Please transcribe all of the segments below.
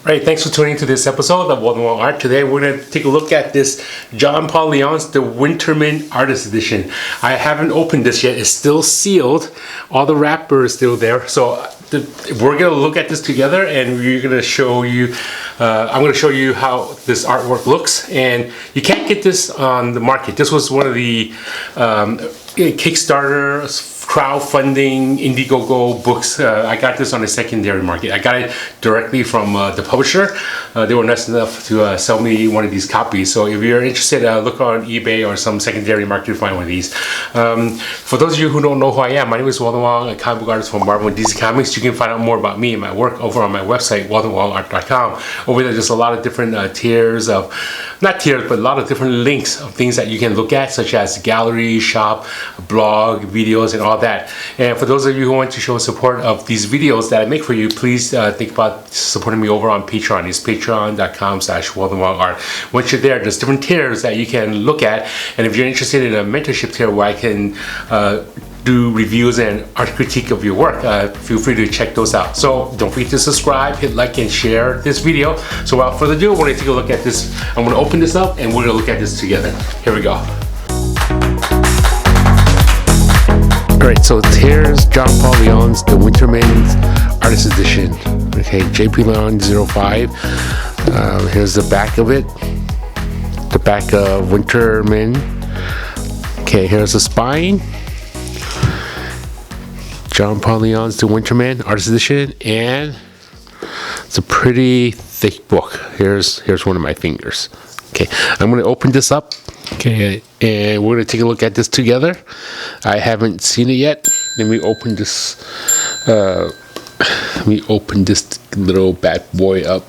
Alright, thanks for tuning into this episode of Walden Wong Art. Today we're going to take a look at this John Paul Leon's The Winter Men Artist Edition. I haven't opened this yet. It's still sealed. All the wrapper is still there. So we're going to look at this together, and we're going to show you I'm going to show you how this artwork looks. And you can't get this on the market. This was one of the Kickstarter crowdfunding Indiegogo books. I got this on the secondary market. I got it directly from the publisher. They were nice enough to sell me one of these copies. So if you're interested, look on eBay or some secondary market to find one of these. For those of you who don't know who I am, my name is Walden Wong, a comic book artist from Marvel and DC Comics. You can find out more about me and my work over on my website, waldenwongart.com. Over there, there's a lot of different tiers of, not tiers, but a lot of different links of things that you can look at, such as gallery, shop, blog, videos, and all that. And for those of you who want to show support of these videos that I make for you, please think about supporting me over on Patreon. It's patreon.com/WaldenWongArt. Once you're there, there's different tiers that you can look at. And if you're interested in a mentorship tier where I can do reviews and art critique of your work, feel free to check those out. So don't forget to subscribe, hit like, and share this video. So without further ado, we're going to take a look at this. I'm going to open this up and we're going to look at this together. Here we go. Alright, so here's John Paul Leon's The Winter Men Artist Edition. Okay, JP Leon 05. Here's the back of it. The back of Winter Men. Okay, here's the spine. John Paul Leon's The Winter Men Artist Edition, and it's a pretty thick book. Here's one of my fingers. Okay, I'm going to open this up. Okay, and we're going to take a look at this together. I haven't seen it yet. Let me open this. Let me open this little bad boy up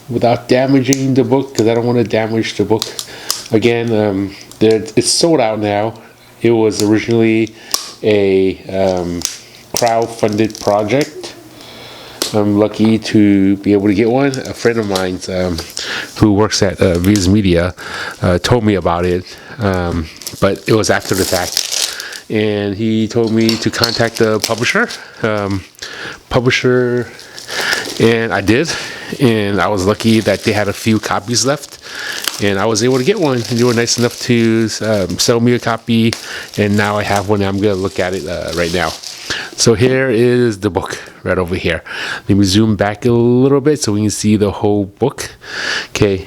without damaging the book, because I don't want to damage the book. Again, it's sold out now. It was originally a crowd-funded project. I'm lucky to be able to get one. A friend of mine who works at Viz Media told me about it, but it was after the fact. And he told me to contact the publisher. And I did. And I was lucky that they had a few copies left. And I was able to get one. And they were nice enough to sell me a copy. And now I have one. I'm going to look at it right now. So here is the book right over here. Let me zoom back a little bit so we can see the whole book. Okay,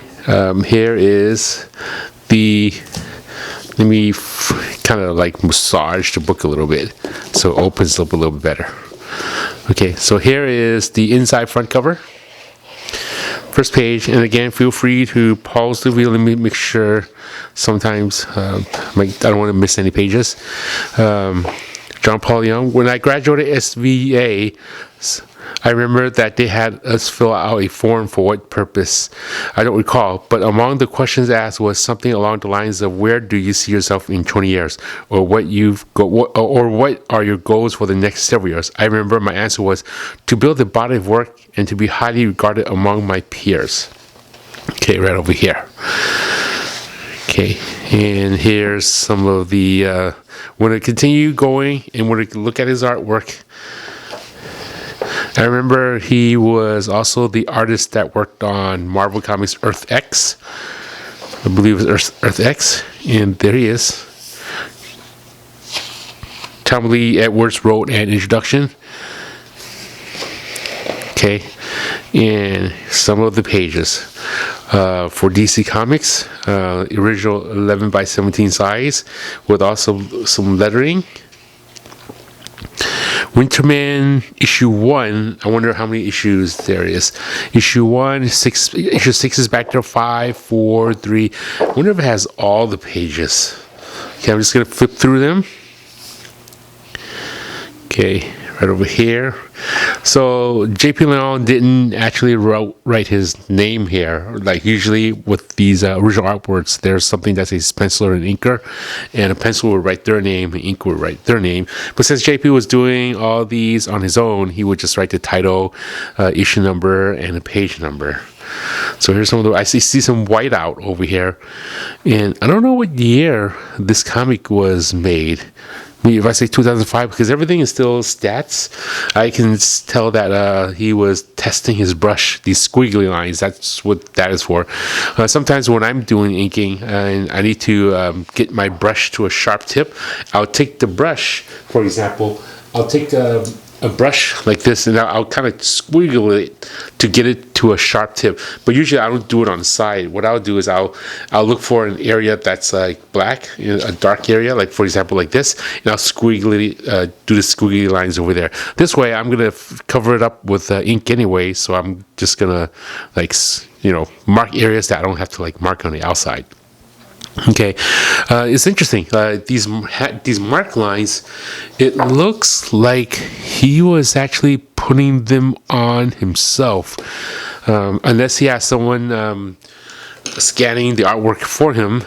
here is the, let me kind of like massage the book a little bit so it opens up a little bit better. Okay, so here is the inside front cover. First page, and again, feel free to pause the video. Let me make sure. Sometimes I don't want to miss any pages. John Paul Leon. When I graduated SVA, I remember that they had us fill out a form for what purpose. I don't recall, but among the questions asked was something along the lines of, where do you see yourself in 20 years, or what are your goals for the next several years? I remember my answer was to build a body of work and to be highly regarded among my peers. Okay, right over here. Okay, and here's some of the, we're going to continue going and we're going to look at his artwork. I remember he was also the artist that worked on Marvel Comics Earth X. I believe it was Earth X, and there he is. Tom Lee Edwards wrote an introduction. Okay, and some of the pages for DC Comics, original 11x17 size with also some lettering. Winter Men issue 1. I wonder how many issues there is. Issue 1, 6. Issue 6 is back there. 5, 4, 3. I wonder if it has all the pages. Okay, I'm just gonna flip through them. Okay, right over here. So JP Leon didn't actually write his name here. Like usually with these original artworks, there's something that says pencil or an inker, and a pencil will write their name, an ink will write their name. But since JP was doing all these on his own, he would just write the title, issue number, and a page number. So here's some of the, I see some whiteout over here, and I don't know what year this comic was made. if I say 2005, because everything is still stats, I can tell that he was testing his brush, these squiggly lines. That's what that is for. Sometimes when I'm doing inking and I need to get my brush to a sharp tip, I'll take the brush, for example, I'll take a brush like this, and I'll kind of squiggle it to get it to a sharp tip. But usually I don't do it on the side. What I'll do is I'll look for an area that's like black, a dark area, like for example like this, and I'll squiggly do the squiggly lines over there. This way I'm gonna cover it up with ink anyway, so I'm just gonna like mark areas that I don't have to like mark on the outside. Okay, it's interesting. These mark lines, it looks like he was actually putting them on himself, unless he has someone scanning the artwork for him.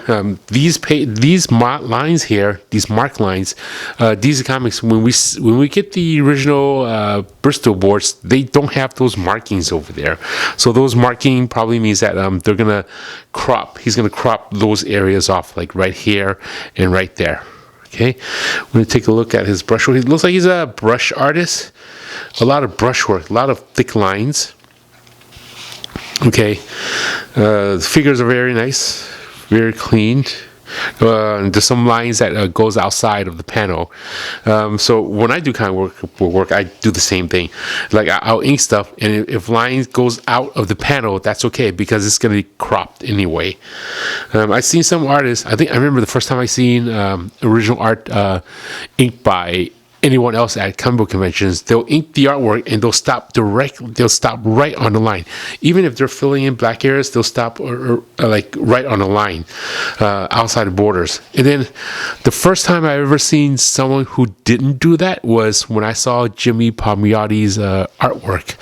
These lines here, these mark lines, these comics, when we get the original Bristol boards, they don't have those markings over there. So those marking probably means that they're gonna crop. He's gonna crop those areas off, like right here and right there. Okay, we're gonna take a look at his brushwork. It looks like he's a brush artist. A lot of brushwork, a lot of thick lines. Okay, the figures are very nice, very clean. There's some lines that goes outside of the panel. So when I do kind of work, I do the same thing. Like I'll ink stuff, and if lines goes out of the panel, that's okay because it's gonna be cropped anyway. I've seen some artists. I remember the first time I seen original art inked by anyone else at comic book conventions. They'll ink the artwork and they'll stop right on the line. Even if they're filling in black areas, they'll stop or like right on the line, outside the borders. And then the first time I ever seen someone who didn't do that was when I saw Jimmy Palmiotti's artwork.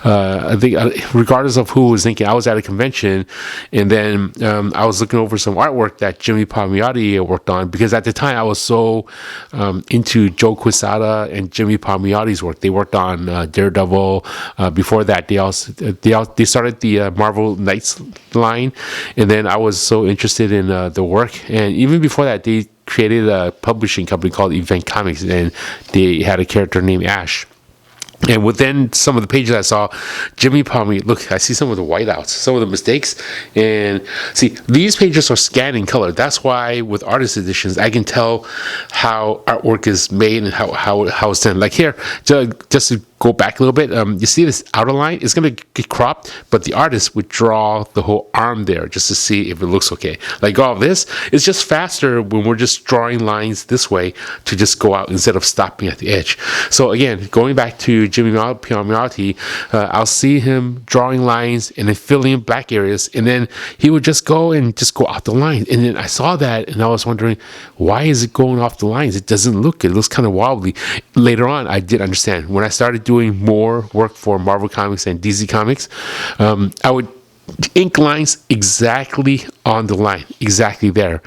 I think regardless of who was inking, I was at a convention, and then I was looking over some artwork that Jimmy Palmiotti worked on, because at the time I was so into Joe Quesada and Jimmy Palmiotti's work. They worked on Daredevil. Before that, they started the Marvel Knights line, and then I was so interested in the work. And even before that, they created a publishing company called Event Comics, and they had a character named Ash. And within some of the pages I saw, Jimmy Palmieri, look, I see some of the whiteouts, some of the mistakes. And see, these pages are scanned in color. That's why with artist editions, I can tell how artwork is made and how it's done. Like here, just to go back a little bit, you see this outer line? It's going to get cropped, but the artist would draw the whole arm there just to see if it looks okay. Like all of this, it's just faster when we're just drawing lines this way to just go out instead of stopping at the edge. So again, going back to Jimmy Palmiotti, I'll see him drawing lines and then filling in black areas, and then he would just go out the line. And then I saw that and I was wondering, why is it going off the lines? It doesn't look good. It looks kind of wobbly. Later on, I did understand. When I started doing more work for Marvel Comics and DC Comics, I would ink lines exactly on the line, exactly there.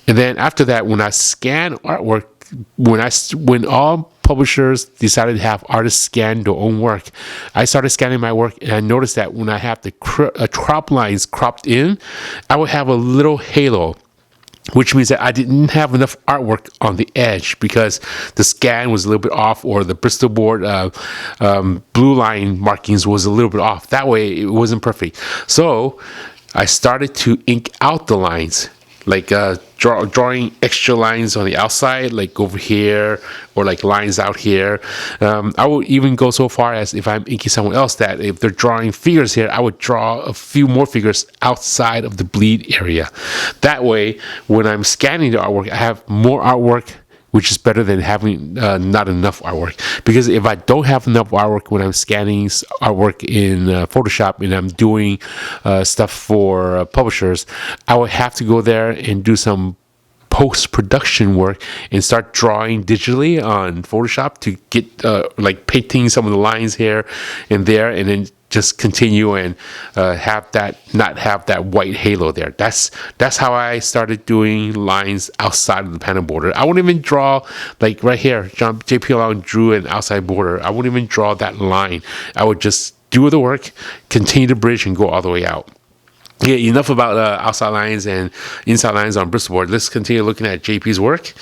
And then after that, when I scan artwork, when all publishers decided to have artists scan their own work, I started scanning my work, and I noticed that when I have the crop lines cropped in, I would have a little halo, which means that I didn't have enough artwork on the edge because the scan was a little bit off, or the Bristol board blue line markings was a little bit off. That way it wasn't perfect. So I started to ink out the lines, like drawing extra lines on the outside, like over here, or like lines out here. I would even go so far as, if I'm inking someone else, that if they're drawing figures here, I would draw a few more figures outside of the bleed area. That way, when I'm scanning the artwork, I have more artwork, which is better than having not enough artwork. Because if I don't have enough artwork when I'm scanning artwork in Photoshop and I'm doing stuff for publishers, I would have to go there and do some post-production work and start drawing digitally on Photoshop to get like painting some of the lines here and there, and then just continue and not have that white halo there. That's how I started doing lines outside of the panel border. I wouldn't even draw, like right here, J.P. Long drew an outside border. I wouldn't even draw that line. I would just do the work, continue the bridge, and go all the way out. Yeah, enough about outside lines and inside lines on Bristol board. Let's continue looking at JP's work.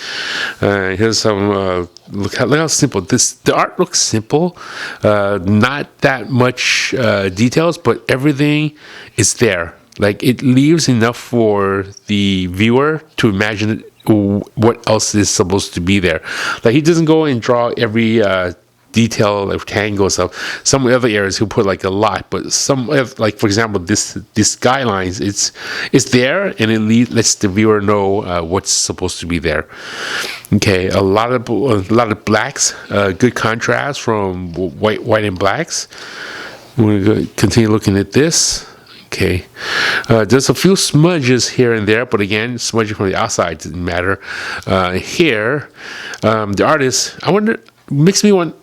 Here's some look how simple this. The art looks simple, not that much details, but everything is there. Like, it leaves enough for the viewer to imagine what else is supposed to be there. Like, he doesn't go and draw every detail of rectangles. Of some other areas he'll put like a lot, but some, like for example this skylines, it's there, and it lets the viewer know what's supposed to be there. Okay, a lot of blacks, good contrast from white and blacks. We're going to continue looking at this. Okay, there's a few smudges here and there, but again, smudging from the outside doesn't matter. Here, the artist, I wonder, makes me want.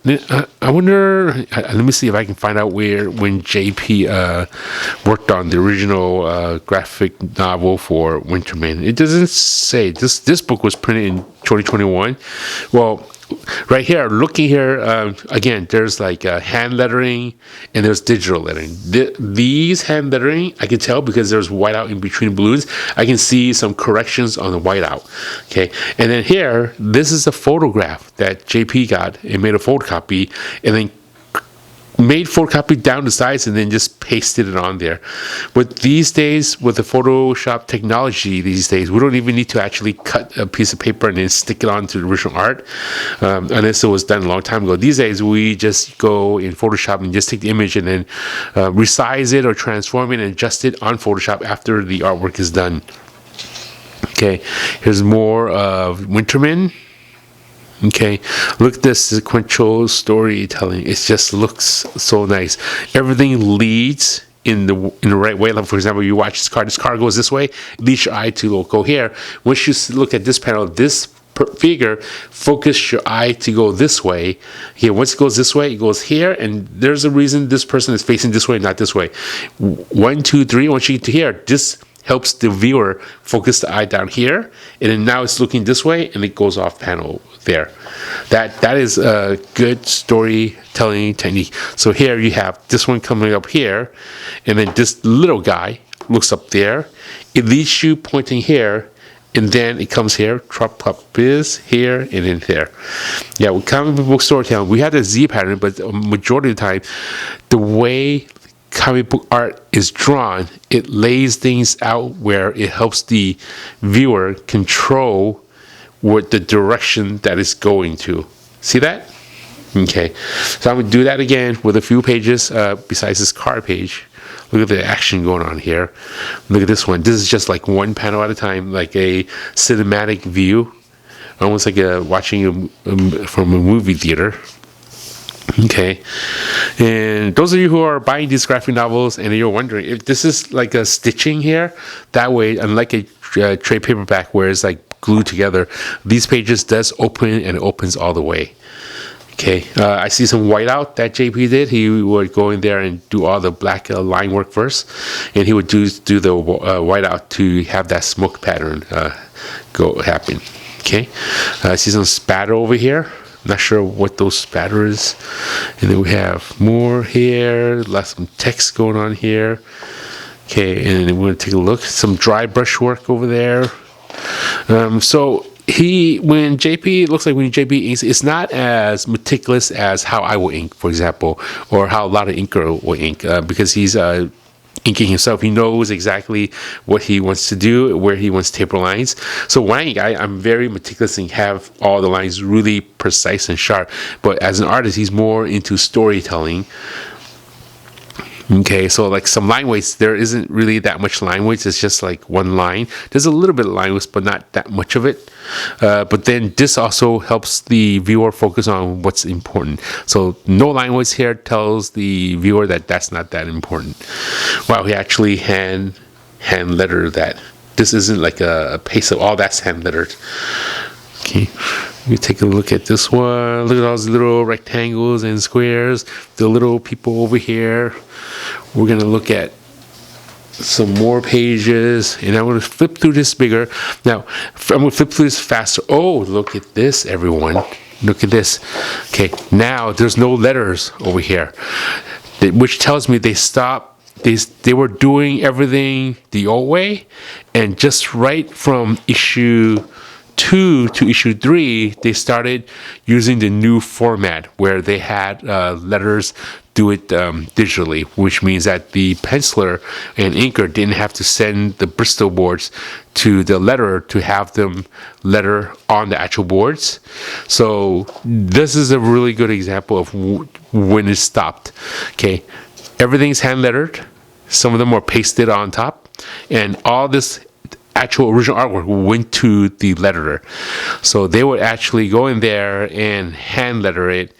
I wonder. Let me see if I can find out when JP worked on the original graphic novel for Winter Men. It doesn't say. This book was printed in 2021. Well, right here, looking here, again, there's like hand lettering and there's digital lettering. These hand lettering, I can tell because there's whiteout in between balloons. I can see some corrections on the whiteout. Okay, and then here, this is a photograph that JP got and made a photocopy, and then made photocopy down the sides and then just pasted it on there. But these days, with the Photoshop technology these days, we don't even need to actually cut a piece of paper and then stick it onto the original art, unless it was done a long time ago. These days, we just go in Photoshop and just take the image and then resize it or transform it and adjust it on Photoshop after the artwork is done. Okay, here's more of Winter Men. Okay, look at this sequential storytelling. It just looks so nice. Everything leads in the right way. Like, for example, you watch this car goes this way, leads your eye to go here. Once you look at this panel, this figure, focus your eye to go this way. Here, once it goes this way, it goes here, and there's a reason this person is facing this way, not this way. 1, 2, 3. Once you get to here, this helps the viewer focus the eye down here, and then now it's looking this way, and it goes off panel there. That is a good storytelling technique. So here you have this one coming up here, and then this little guy looks up there. It leads you pointing here, and then it comes here. Trap up is here, and then there. Yeah, with comic book storytelling, we had a Z pattern, but the majority of the time, the way comic book art is drawn, it lays things out where it helps the viewer control what the direction that it's going to. See that? Okay, so I'm going to do that again with a few pages besides this card page. Look at the action going on here. Look at this one. This is just like one panel at a time, like a cinematic view, almost like watching from a movie theater. Okay, and those of you who are buying these graphic novels and you're wondering if this is like a stitching here, that way, unlike a trade paperback where it's like glued together, these pages does open, and it opens all the way. Okay, I see some whiteout that JP did. He would go in there and do all the black line work first, and he would do the whiteout to have that smoke pattern happen. Okay, I see some spatter over here. Not sure what those spatter is. And then we have more here, some text going on here. Okay, and then we're going to take a look. Some dry brush work over there. So when JP inks, it's not as meticulous as how I will ink, for example, or how a lot of inker will ink, because he's inking himself. He knows exactly what he wants to do, where he wants taper lines. So when I ink, I'm very meticulous and have all the lines really precise and sharp. But as an artist, he's more into storytelling. Okay, so like some line weights, there isn't really that much line weights. It's just like one line. There's a little bit of line weights, but not that much of it. But then this also helps the viewer focus on what's important. So no line weights here tells the viewer that that's not that important. Wow, he actually hand lettered that. This isn't like a paste of all that's hand lettered. Okay, let me take a look at this one. Look at all those little rectangles and squares, the little people over here. We're going to look at some more pages, and I'm going to flip through this bigger. Now, I'm going to flip through this faster. Oh, look at this, everyone. Look at this. Okay, now there's no letters over here, which tells me they stopped they were doing everything the old way, and just right from issue 2 to issue 3, they started using the new format where they had letters do it digitally, which means that the penciler and inker didn't have to send the Bristol boards to the letterer to have them letter on the actual boards. So this is a really good example of when it stopped. Okay, everything's hand lettered. Some of them were pasted on top, and all this actual original artwork went to the letterer. So they would actually go in there and hand letter it,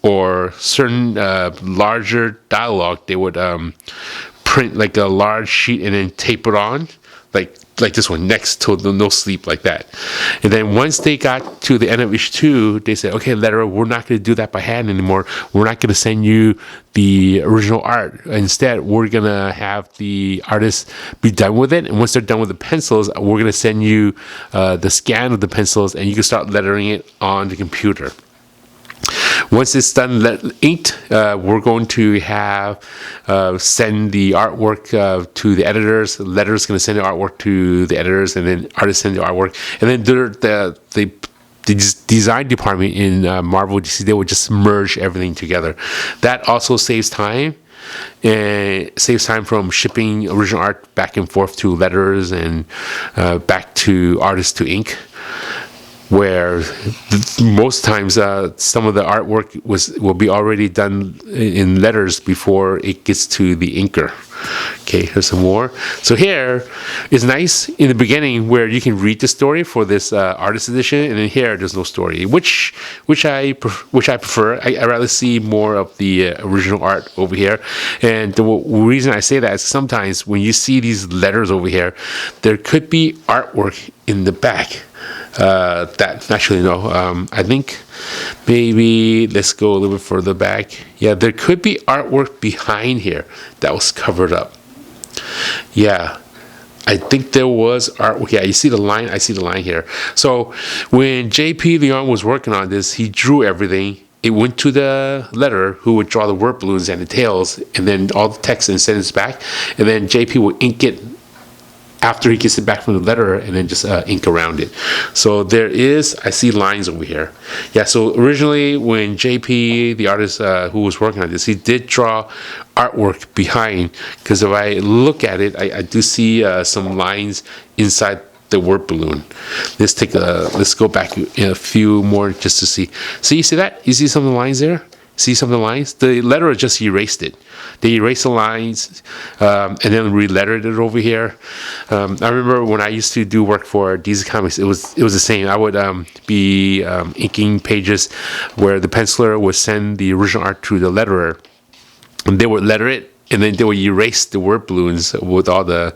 or certain larger dialogue, they would print like a large sheet and then tape it on, like this one, next to the no sleep, like that. And then once they got to the end of issue 2, they said, okay, letterer, we're not going to do that by hand anymore. We're not going to send you the original art. Instead, we're going to have the artists be done with it. And once they're done with the pencils, we're going to send you the scan of the pencils, and you can start lettering it on the computer. Once it's done inked, we're going to have send the artwork to the editors. The letterer's going to send the artwork to the editors, and then artists send the artwork. And then the design department in Marvel DC, they would just merge everything together. That also saves time. And it saves time from shipping original art back and forth to letters and back to artists to ink, where most times some of the artwork will be already done in letters before it gets to the inker. Okay, here's some more. So here is nice in the beginning where you can read the story for this artist edition, and then here there's no story, which I prefer. I rather see more of the original art over here. And the reason I say that is sometimes when you see these letters over here, there could be artwork in the back. That actually no, I think maybe let's go a little bit further back. Yeah, there could be artwork behind here that was covered up. Yeah, I think there was artwork. Yeah, you see the line? I see the line here. So when J.P. Leon was working on this, he drew everything. It went to the letterer, who would draw the word balloons and the tails, and then all the text, and send it back. And then J.P. would ink it after he gets it back from the letterer, and then just ink around it. So there is, I see lines over here. Yeah, so originally when JP, the artist who was working on this, he did draw artwork behind, because if I look at it, I do see some lines inside the word balloon. Let's go back a few more just to see. So you see that? You see some of the lines there? See some of the lines? The letterer just erased it. They erased the lines and then re-lettered it over here. I remember when I used to do work for DC Comics, it was the same. I would be inking pages where the penciler would send the original art to the letterer, and they would letter it, and then they would erase the word balloons with all the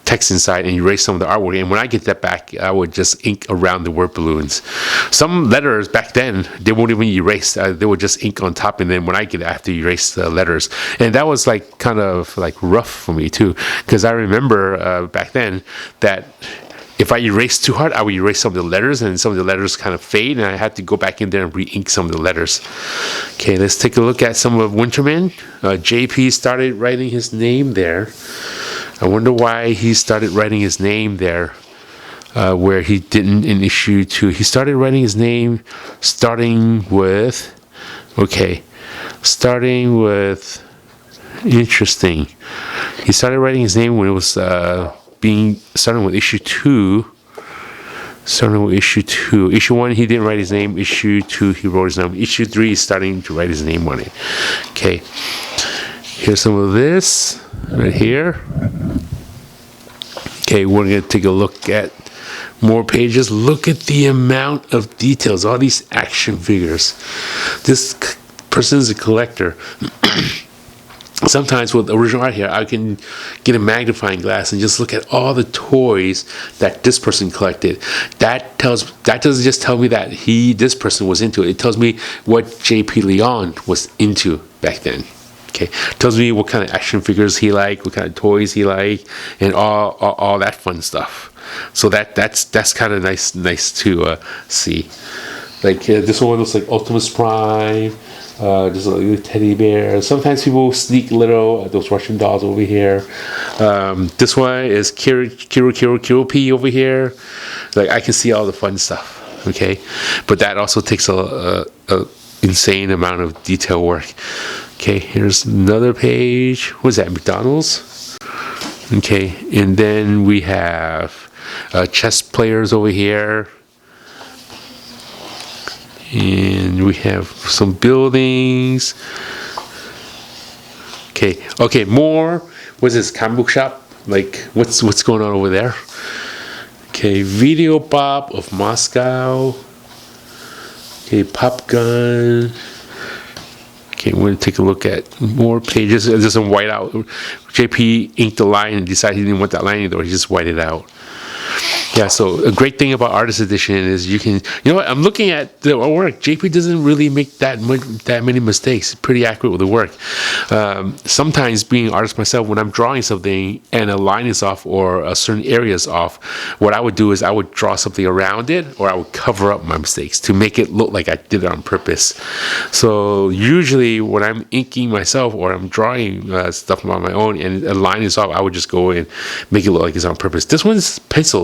text inside and erase some of the artwork. And when I get that back, I would just ink around the word balloons. Some letters back then, they won't even erase. They would just ink on top, and then when I get it, I have to erase the letters. And that was like kind of like rough for me too, because I remember back then that if I erased too hard, I would erase some of the letters, and some of the letters kind of fade, and I had to go back in there and re-ink some of the letters. Okay, let's take a look at some of Winter Men. JP started writing his name there. I wonder why he started writing his name there, where he didn't in issue 2. He started writing his name starting with, interesting. He started writing his name when it was starting with issue 2. Issue 1, he didn't write his name. Issue 2, he wrote his name. Issue 3, he's starting to write his name on it. Okay, here's some of this right here. Okay, we're going to take a look at more pages. Look at the amount of details, all these action figures. This person is a collector. Sometimes with original art here, I can get a magnifying glass and just look at all the toys that this person collected. That doesn't just tell me that this person was into it. It tells me what J.P. Leon was into back then. Okay, it tells me what kind of action figures he liked, what kind of toys he liked, and all that fun stuff. So that's kind of nice to see. Like this one looks like Optimus Prime. Just a little teddy bear. Sometimes people sneak little those Russian dolls over here. This one is Kiro P over here. Like I can see all the fun stuff. Okay, but that also takes a insane amount of detail work. Okay, here's another page. What's that? McDonald's. Okay, and then we have chess players over here. And we have some buildings. Okay, more. What's this, comic book shop? Like, what's going on over there? Okay, Video Bob of Moscow. Okay, Pop Gun. Okay, we're gonna take a look at more pages. There's some whiteout. JP inked the line and decided he didn't want that line anymore. He just whited it out. Yeah, so a great thing about Artist Edition is you know what, I'm looking at the work. JP doesn't really make that many mistakes. Pretty accurate with the work. Sometimes being an artist myself, when I'm drawing something and a line is off or a certain area is off, what I would do is I would draw something around it, or I would cover up my mistakes to make it look like I did it on purpose. So usually when I'm inking myself or I'm drawing stuff on my own and a line is off, I would just go and make it look like it's on purpose. This one's penciled.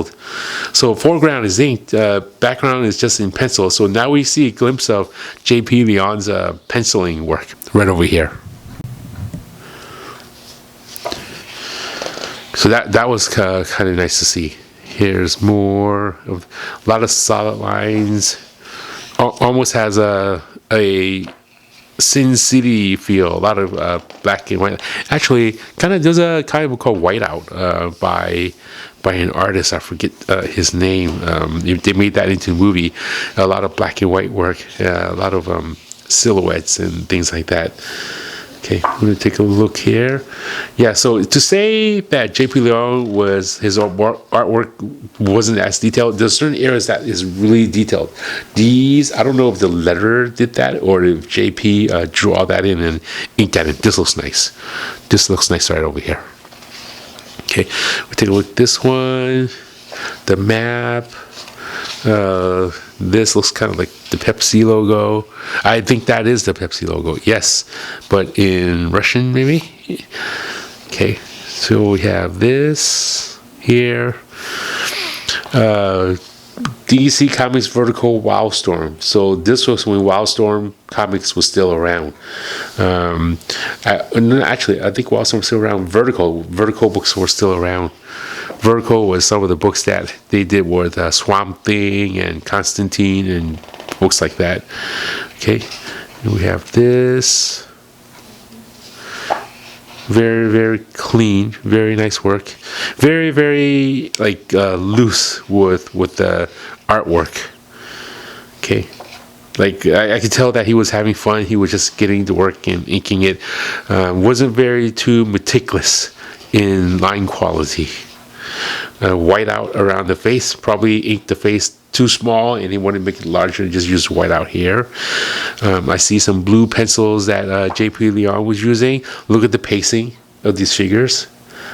So foreground is inked, background is just in pencil. So now we see a glimpse of JP Leon's penciling work right over here. So that was kind of nice to see. Here's more of a lot of solid lines. Almost has a Sin City feel. A lot of black and white. Actually, kind of there's a kind of called Whiteout by an artist. I forget his name. They made that into a movie. A lot of black and white work. A lot of silhouettes and things like that. Okay, we're going to take a look here. Yeah, so to say that JP Leon his artwork wasn't as detailed, there's certain areas that is really detailed. These, I don't know if the letterer did that or if JP drew all that in and inked that in. This looks nice. This looks nice right over here. Okay, we'll take a look at this one. The map. This looks kind of like the Pepsi logo. I think that is the Pepsi logo. Yes, but in Russian maybe. Okay, so we have this here. DC Comics Vertical Wildstorm. So this was when Wildstorm Comics was still around. Actually, I think Wildstorm was still around. Vertical books were still around. Vertical was some of the books that they did with Swamp Thing and Constantine and books like that. Okay, and we have this. Very, very clean, very nice work. Very, very like loose with the artwork. Okay, like I could tell that he was having fun. He was just getting to work and inking it. Wasn't very too meticulous in line quality. Whiteout around the face. Probably inked the face too small and he wanted to make it larger and just use whiteout here. I see some blue pencils that JP Leon was using. Look at the pacing of these figures.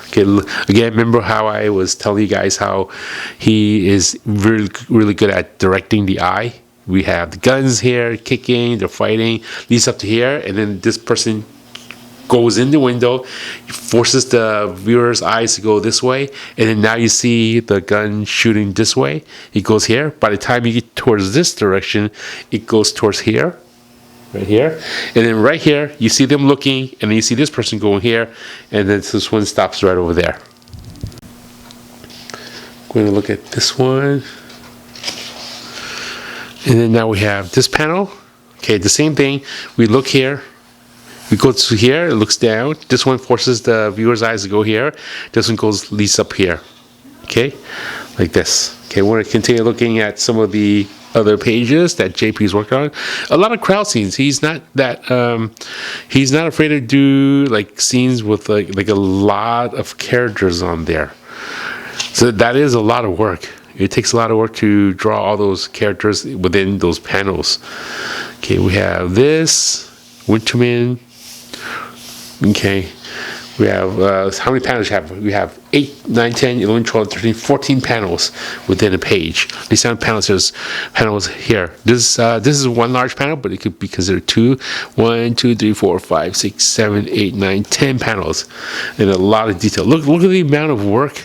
Okay, again, remember how I was telling you guys how he is really, really good at directing the eye. We have the guns here, kicking, they're fighting, leads up to here, and then this person goes in the window, forces the viewer's eyes to go this way, and then now you see the gun shooting this way. It goes here. By the time you get towards this direction, it goes towards here, right here, and then right here you see them looking, and then you see this person going here, and then this one stops right over there. Going to look at this one, and then now we have this panel. Okay, the same thing. We look here. We go to here, it looks down. This one forces the viewer's eyes to go here. This one leads up here. Okay, like this. Okay, we're going to continue looking at some of the other pages that JP's worked on. A lot of crowd scenes. He's not that. He's not afraid to do like scenes with like a lot of characters on there. So that is a lot of work. It takes a lot of work to draw all those characters within those panels. Okay, we have this Winter Men. Okay, We have, how many panels you have? We have 8, 9, 10, 11, 12, 13, 14 panels within a page. These 7 panels, there's panels here. This is one large panel, but it could be considered 2. 1, 2, 3, 4, 5, 6, 7, 8, 9, 10 panels. And a lot of detail. Look at the amount of work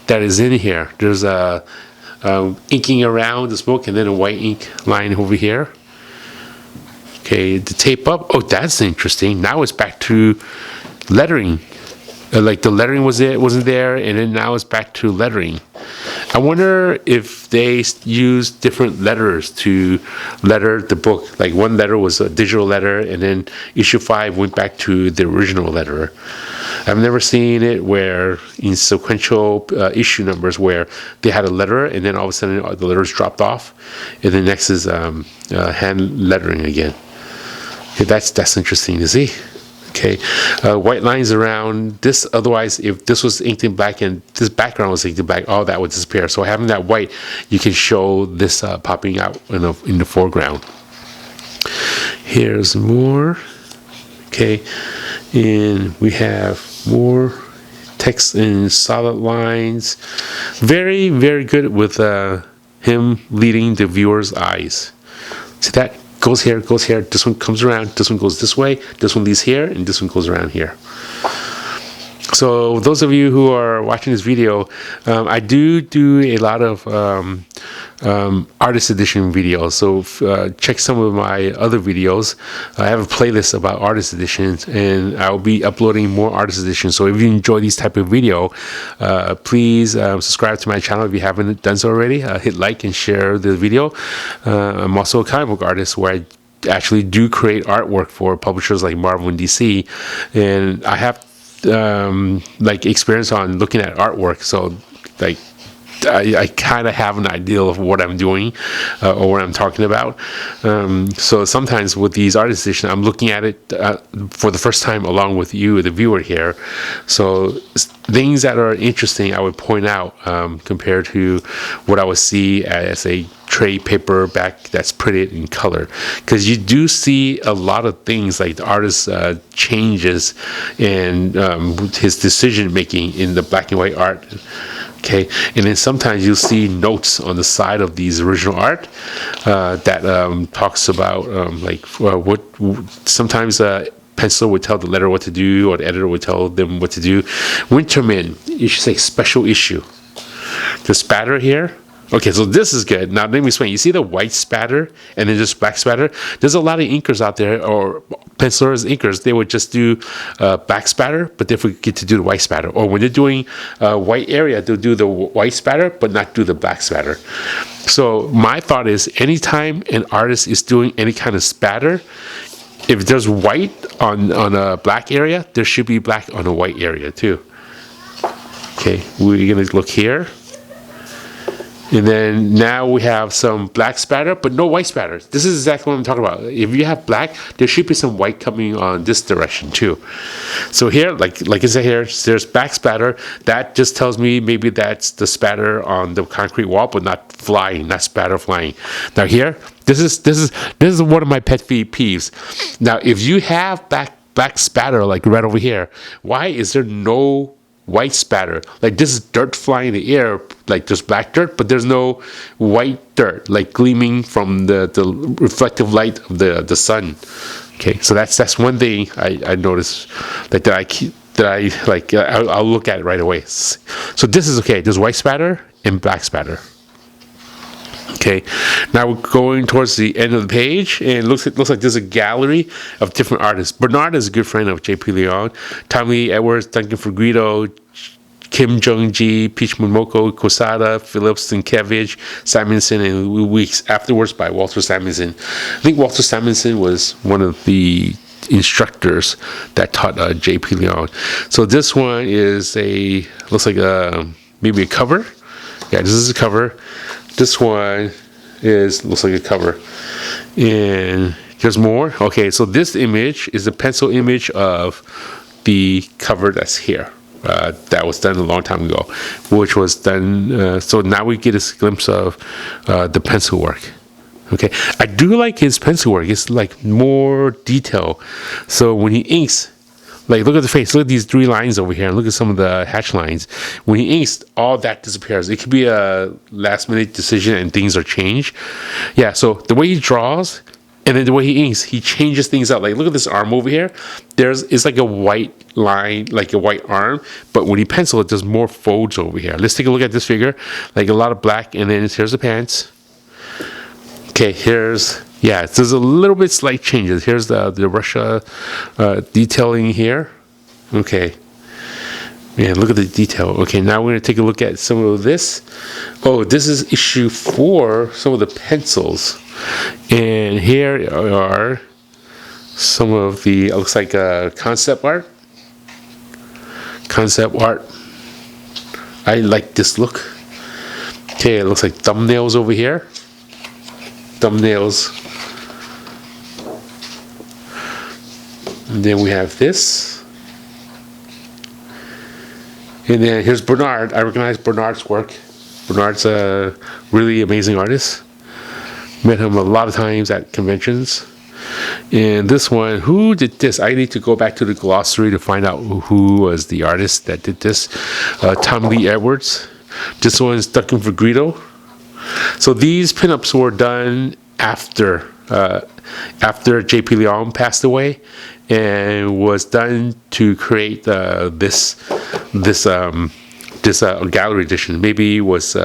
that is in here. There's inking around the smoke and then a white ink line over here. Okay, the tape up. Oh, that's interesting. Now it's back to lettering. Like the lettering wasn't there, and then now it's back to lettering. I wonder if they use different letters to letter the book. Like one letter was a digital letter, and then issue 5 went back to the original letter. I've never seen it where in sequential issue numbers where they had a letter, and then all of a sudden the letters dropped off, and the next is hand lettering again. Okay, that's interesting to see. Okay, white lines around this. Otherwise, if this was inked in black and this background was inked in black, all that would disappear. So having that white, you can show this popping out in the foreground. Here's more. Okay, and we have more text in solid lines. Very, very good with him leading the viewer's eyes. See that? Goes here, this one comes around, this one goes this way, this one leaves here, and this one goes around here. So those of you who are watching this video, I do a lot of artist edition videos. So check some of my other videos. I have a playlist about artist editions, and I'll be uploading more artist editions. So if you enjoy these type of video, please subscribe to my channel if you haven't done so already. Hit like and share the video. I'm also a comic book artist where I actually do create artwork for publishers like Marvel and DC, and I have like experience on looking at artwork, so like I kind of have an idea of what I'm doing or what I'm talking about. So sometimes with these artist editions, I'm looking at it for the first time along with you, the viewer here. So things that are interesting, I would point out compared to what I would see as a trade paperback that's printed in color, because you do see a lot of things like the artist changes and his decision making in the black and white art. Okay, and then sometimes you'll see notes on the side of these original art that talks about what sometimes pencil would tell the letter what to do, or the editor would tell them what to do. Winter Men, you should say special issue. The spatter here. Okay, so this is good. Now let me explain. You see the white spatter and then just black spatter? There's a lot of inkers out there, or pencilers, inkers, they would just do black spatter, but they forget to do the white spatter. Or when they're doing white area, they'll do the white spatter, but not do the black spatter. So my thought is, anytime an artist is doing any kind of spatter, if there's white on a black area, there should be black on a white area too. Okay, we're gonna look here. And then now we have some black spatter, but no white spatter. This is exactly what I'm talking about. If you have black, there should be some white coming on this direction too. So here, like I said here, there's black spatter. That just tells me maybe that's the spatter on the concrete wall, but not flying, not spatter flying. Now here, this is one of my pet peeves. Now, if you have black spatter like right over here, why is there no white spatter? Like this is dirt flying in the air, like just black dirt, but there's no white dirt like gleaming from the reflective light of the sun. Okay, so that's one thing I noticed that I like. I'll look at it right away. So this is okay. There's white spatter and black spatter. Okay, now we're going towards the end of the page, and it looks like there's a gallery of different artists. Bernard is a good friend of J.P. Leon, Tommy Edwards, Duncan Ferguito, Kim Jung-ji, Peach Momoko, Kosada, Phillips, Sienkiewicz, Simonson, and Weeks Afterwards by Walter Simonson. I think Walter Simonson was one of the instructors that taught J.P. Leon. So this one is looks like maybe a cover. Yeah, this is a cover. This one looks like a cover. And there's more. Okay, so this image is a pencil image of the cover that's here. That was done a long time ago, which was done. So now we get a glimpse of the pencil work. Okay, I do like his pencil work. It's like more detail. So when he inks, Like, look at the face. Look at these 3 lines over here. And look at some of the hatch lines. When he inks, all that disappears. It could be a last-minute decision and things are changed. Yeah, so the way he draws and then the way he inks, he changes things out. Like, look at this arm over here. It's like a white line, like a white arm. But when he pencils, it does more folds over here. Let's take a look at this figure. Like, a lot of black. And then here's the pants. Okay, there's a little bit slight changes. Here's the Russia detailing here. Okay. Man, look at the detail. Okay, now we're going to take a look at some of this. Oh, this is issue 4, some of the pencils. And here are some of the, it looks like concept art. Concept art. I like this look. Okay, it looks like thumbnails over here. Thumbnails. And then we have this. And then here's Bernard. I recognize Bernard's work. Bernard's a really amazing artist. Met him a lot of times at conventions. And this one, who did this? I need to go back to the glossary to find out who was the artist that did this. Tom Lee Edwards. This one's Ducking for Greedo. So these pinups were done after J.P. Leon passed away, and was done to create this gallery edition. Maybe was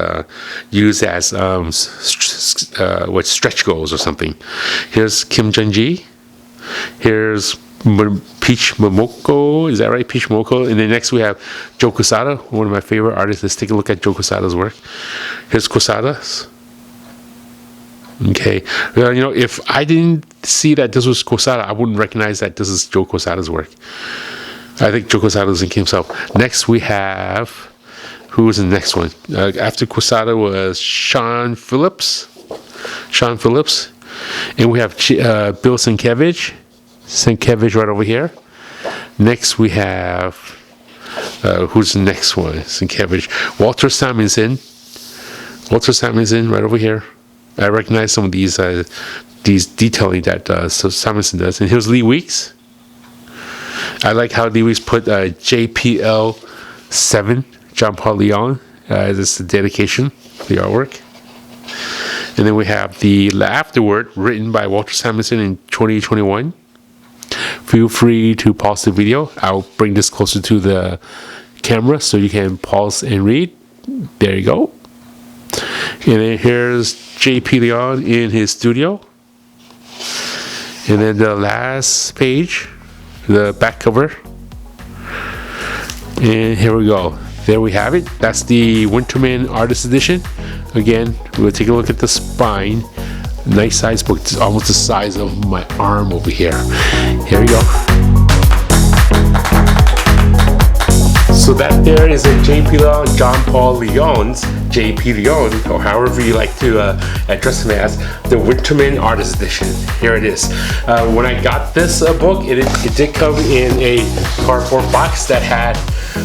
used as stretch goals or something. Here's Kim Jung-ji. Here's Peach Momoko. Is that right? Peach Momoko. And then next we have Joe Quesada, one of my favorite artists. Let's take a look at Joe Quesada's work. Here's Quesada's. Okay, if I didn't see that this was Quesada, I wouldn't recognize that this is Joe Quesada's work. I think Joe Quesada was inking himself. Next we have, who was the next one? After Quesada was Sean Phillips. And we have Bill Sienkiewicz. Sienkiewicz right over here. Next we have, who's the next one? Sienkiewicz. Walter Simonson right over here. I recognize some of these detailing that Simonson does. And here's Lee Weeks. I like how Lee Weeks put JPL 7, John Paul Leon, as a dedication for the artwork. And then we have the afterword written by Walter Simonson in 2021. Feel free to pause the video. I'll bring this closer to the camera so you can pause and read. There you go. And then here's J.P. Leon in his studio. And then the last page, the back cover. And here we go. There we have it. That's the Winter Men Artist Edition. Again, we'll take a look at the spine. Nice size book. It's almost the size of my arm over here. Here we go. So that there is a J.P. Leon, John Paul Leon's J.P. Leon, or however you like to address him as, the Winter Men Artist Edition. Here it is. When I got this book, it did come in a cardboard box that had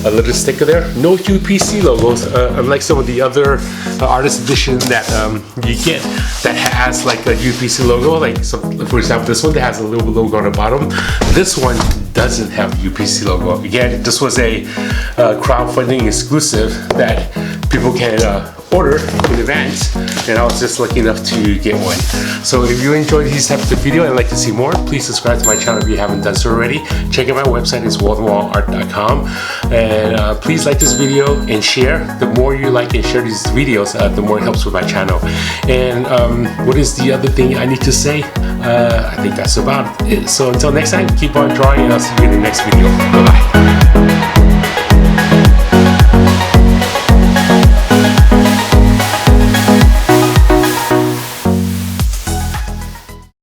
a little sticker there. No UPC logos, unlike some of the other artist editions that you get that has like a UPC logo. Like, so, for example, this one that has a little logo on the bottom. This one doesn't have UPC logo. Again, this was a crowdfunding exclusive that people can order in advance, and I was just lucky enough to get one. So if you enjoyed these types of video and like to see more, please subscribe to my channel if you haven't done so already. Check out my website, it's waldenart.com, and please like this video and share. The more you like and share these videos, the more it helps with my channel. And what is the other thing I need to say? I think that's about it. So until next time, keep on drawing, and I'll see you in the next video. Bye bye.